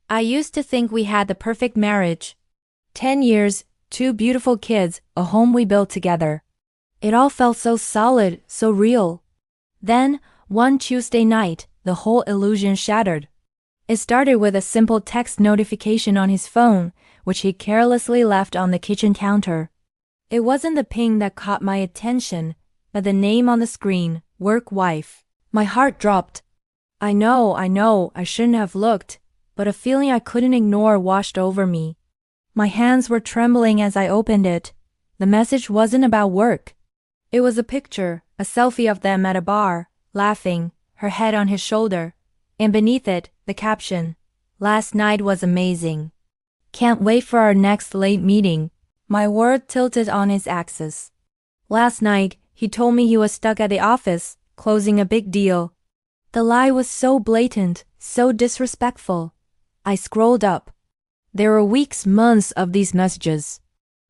I used to think we had the perfect marriage. 10 years, 2 beautiful kids, a home we built together. It all felt so solid, so real. Then, one Tuesday night, the whole illusion shattered. It started with a simple text notification on his phone, which he carelessly left on the kitchen counter. It wasn't the ping that caught my attention, but the name on the screen, work wife. My heart dropped. I know, I shouldn't have looked, but a feeling I couldn't ignore washed over me. My hands were trembling as I opened it. The message wasn't about work. It was a picture, a selfie of them at a bar, laughing, her head on his shoulder. And beneath it, the caption, "Last night was amazing. Can't wait for our next late meeting." My word tilted on its axis. Last night, he told me he was stuck at the office, closing a big deal. The lie was so blatant, so disrespectful. I scrolled up. There were weeks, months of these messages.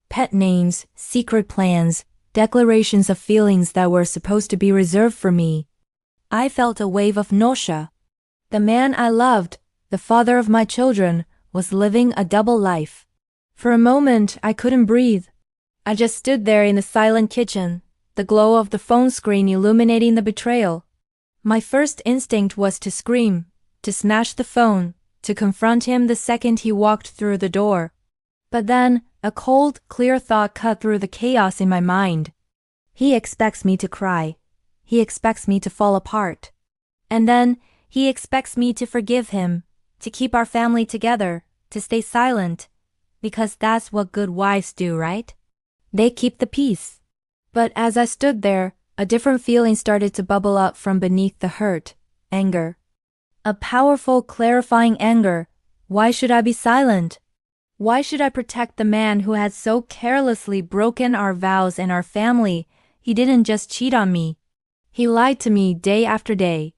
Pet names, secret plans, declarations of feelings that were supposed to be reserved for me. I felt a wave of nausea. The man I loved, the father of my children, was living a double life. For a moment, I couldn't breathe. I just stood there in the silent kitchen, the glow of the phone screen illuminating the betrayal. My first instinct was to scream, to smash the phone, to confront him the second he walked through the door. But then, a cold, clear thought cut through the chaos in my mind. He expects me to cry. He expects me to fall apart. And then, he expects me to forgive him, to keep our family together, to stay silent. Because that's what good wives do, right? They keep the peace. But as I stood there, a different feeling started to bubble up from beneath the hurt, anger. A powerful, clarifying anger. Why should I be silent? Why should I protect the man who had so carelessly broken our vows and our family? He didn't just cheat on me. He lied to me day after day.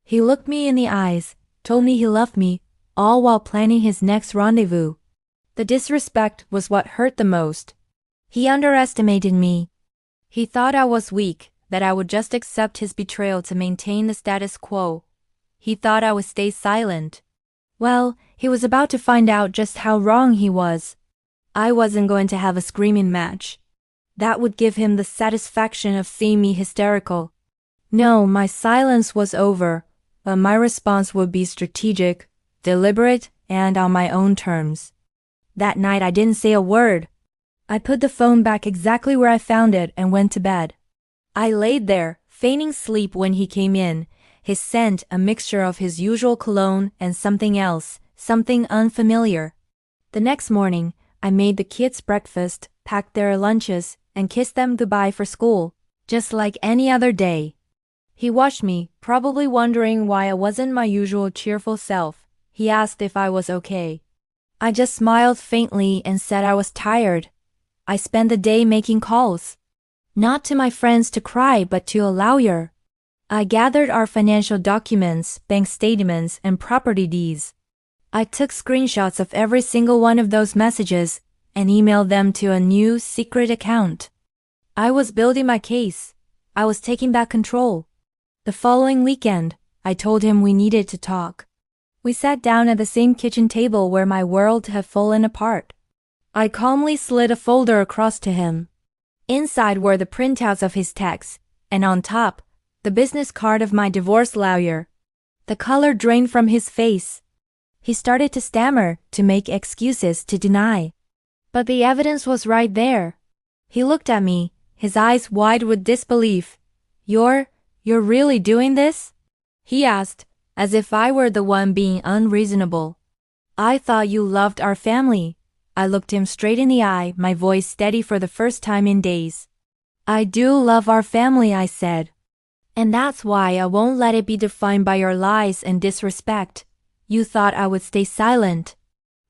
He looked me in the eyes, told me he loved me, all while planning his next rendezvous. The disrespect was what hurt the most. He underestimated me. He thought I was weak, that I would just accept his betrayal to maintain the status quo. He thought I would stay silent. Well, he was about to find out just how wrong he was. I wasn't going to have a screaming match. That would give him the satisfaction of seeing me hysterical. No, my silence was over, but my response would be strategic, deliberate, and on my own terms. That night I didn't say a word. I put the phone back exactly where I found it and went to bed. I laid there, feigning sleep when he came in, his scent a mixture of his usual cologne and something else, something unfamiliar. The next morning, I made the kids breakfast, packed their lunches, and kissed them goodbye for school, just like any other day. He watched me, probably wondering why I wasn't my usual cheerful self. He asked if I was okay. I just smiled faintly and said I was tired. I spent the day making calls. Not to my friends to cry, but to a lawyer. I gathered our financial documents, bank statements, and property deeds. I took screenshots of every single one of those messages and emailed them to a new secret account. I was building my case. I was taking back control. The following weekend, I told him we needed to talk. We sat down at the same kitchen table where my world had fallen apart. I calmly slid a folder across to him. Inside were the printouts of his texts, and on top, the business card of my divorce lawyer. The color drained from his face. He started to stammer, to make excuses, to deny. But the evidence was right there. He looked at me, his eyes wide with disbelief. You're really doing this?" he asked, as if I were the one being unreasonable. "I thought you loved our family." I looked him straight in the eye, my voice steady for the first time in days. "I do love our family," I said. "And that's why I won't let it be defined by your lies and disrespect. You thought I would stay silent.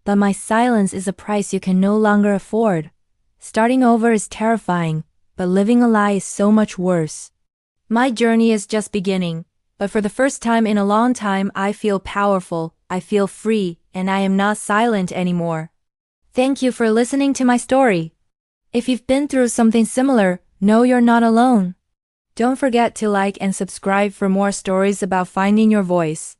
But my silence is a price you can no longer afford. Starting over is terrifying, but living a lie is so much worse. My journey is just beginning. But for the first time in a long time, I feel powerful, I feel free, and I am not silent anymore." Thank you for listening to my story. If you've been through something similar, know you're not alone. Don't forget to like and subscribe for more stories about finding your voice.